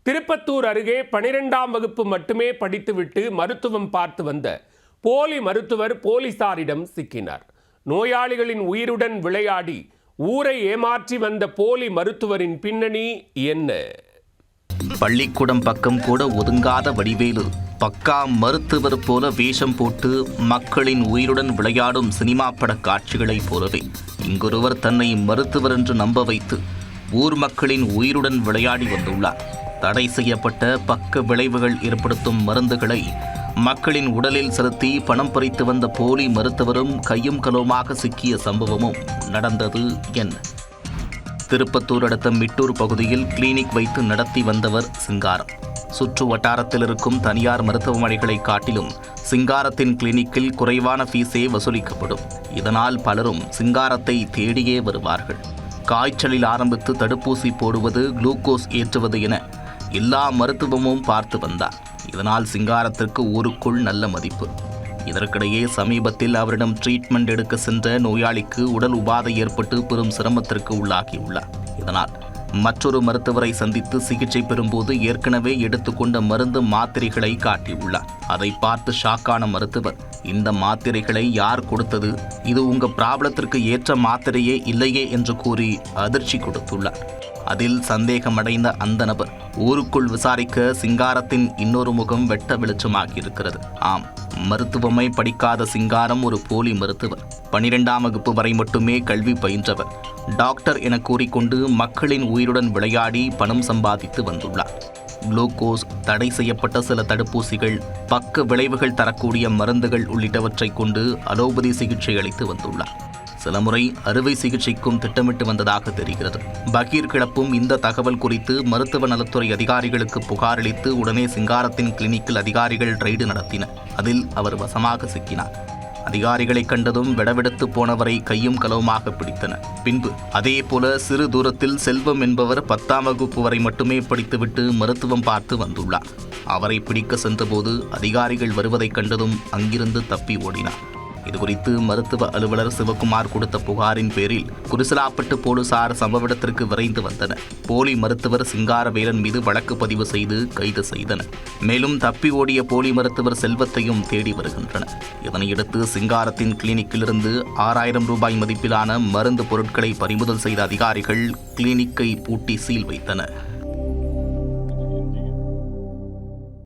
திருப்பத்தூர் அருகே 12ஆம் வகுப்பு மட்டுமே படித்துவிட்டு மருத்துவம் பார்த்து வந்த போலி மருத்துவர் போலீசாரிடம் சிக்கினார். நோயாளிகளின் உயிருடன் விளையாடி ஊரை ஏமாற்றி வந்த போலி மருத்துவரின் பின்னணி என்ன? பள்ளிக்கூடம் பக்கம் கூட ஒதுங்காத வடிவேலு பக்கா மருத்துவர் போல வேஷம் போட்டு மக்களின் உயிருடன் விளையாடும் சினிமா பட காட்சிகளைப் போலவே இங்கொருவர் தன்னை மருத்துவர் என்று நம்ப வைத்து ஊர் மக்களின் உயிருடன் விளையாடி வந்துள்ளார். தடை செய்யப்பட்ட பக்க விளைவுகள் ஏற்படுத்தும் மருந்துகளை மக்களின் உடலில் செலுத்தி பணம் பறித்து வந்த போலி மருத்துவரும் கையும் களவுமாக சிக்கிய சம்பவமும் நடந்தது என்ன? திருப்பத்தூர் அடுத்த மிட்டூர் பகுதியில் கிளினிக் வைத்து நடத்தி வந்தவர் சிங்காரம். சுற்று வட்டாரத்தில் இருக்கும் தனியார் மருத்துவமனைகளை காட்டிலும் சிங்காரத்தின் கிளினிக்கில் குறைவான ஃபீஸே வசூலிக்கப்படும். இதனால் பலரும் சிங்காரத்தை தேடியே வருவார்கள். காய்ச்சலில் ஆரம்பித்து தடுப்பூசி போடுவது, குளுக்கோஸ் ஏற்றுவது என எல்லா மருத்துவமும் பார்த்து வந்தார். இதனால் சிங்காரத்திற்கு ஊருக்குள் நல்ல மதிப்பு. இதற்கிடையே சமீபத்தில் அவரிடம் ட்ரீட்மெண்ட் எடுக்க சென்ற நோயாளிக்கு உடல் உபாதை ஏற்பட்டு பெரும் சிரமத்திற்கு உள்ளாகியுள்ளார். இதனால் மற்றொரு மருத்துவரை சந்தித்து சிகிச்சை பெறும்போது ஏற்கனவே எடுத்துக்கொண்ட மருந்து மாத்திரைகளை காட்டியுள்ளார். அதை பார்த்து ஷாக்கான மருத்துவர், இந்த மாத்திரைகளை யார் கொடுத்தது? இது உங்க ப்ராப்ளத்திற்கு ஏற்ற மாத்திரையே இல்லையே என்று கூறி அதிர்ச்சி கொடுத்துள்ளார். அதில் சந்தேகமடைந்த அந்த நபர் ஊருக்குள் விசாரிக்க சிங்காரத்தின் இன்னொரு முகம் வெட்ட வெளிச்சமாகியிருக்கிறது. ஆம், மருத்துவமை படிக்காத சிங்காரம் ஒரு போலி மருத்துவர். 12ஆம் வகுப்பு வரை மட்டுமே கல்வி பயின்றவர். டாக்டர் என கூறிக்கொண்டு மக்களின் உயிருடன் விளையாடி பணம் சம்பாதித்து வந்துள்ளார். குளுக்கோஸ், தடை செய்யப்பட்ட சில தடுப்பூசிகள், பக்க விளைவுகள் தரக்கூடிய மருந்துகள் உள்ளிட்டவற்றை கொண்டு அலோபதி சிகிச்சை அளித்து வந்துள்ளார். சில முறை அறுவை சிகிச்சைக்கும் திட்டமிட்டு வந்ததாக தெரிகிறது. பகீர் கிளப்பும் இந்த தகவல் குறித்து மருத்துவ நலத்துறை அதிகாரிகளுக்கு புகார் அளித்து உடனே சிங்காரத்தின் கிளினிக்கில் அதிகாரிகள் ரெய்டு நடத்தினர். அதில் அவர் வசமாக சிக்கினார். அதிகாரிகளை கண்டதும் விடவெடுத்து போனவரை கையும் களவுமாக பிடித்தனர். பின்பு அதே போல சிறு தூரத்தில் செல்வம் என்பவர் 10ஆம் வகுப்பு வரை மட்டுமே படித்துவிட்டு மருத்துவம் பார்த்து வந்துள்ளார். அவரை பிடிக்க சென்றபோது அதிகாரிகள் வருவதைக் கண்டதும் அங்கிருந்து தப்பி ஓடினார். இதுகுறித்து மருத்துவ அலுவலர் சிவகுமார் கொடுத்த புகாரின் பேரில் குருசலாப்பட்டு போலீசார் சம்பவ இடத்திற்கு விரைந்து வந்தனர். போலி மருத்துவர் சிங்காரவேலன் மீது வழக்கு பதிவு செய்து கைது செய்தனர். மேலும் தப்பி ஓடிய போலி மருத்துவர் செல்வத்தையும் தேடி வருகின்றனர். இதனையடுத்து சிங்காரத்தின் கிளினிக்கிலிருந்து 6000 ரூபாய் மதிப்பிலான மருந்து பொருட்களை பறிமுதல் செய்த அதிகாரிகள் கிளினிக்கை பூட்டி சீல் வைத்தனர்.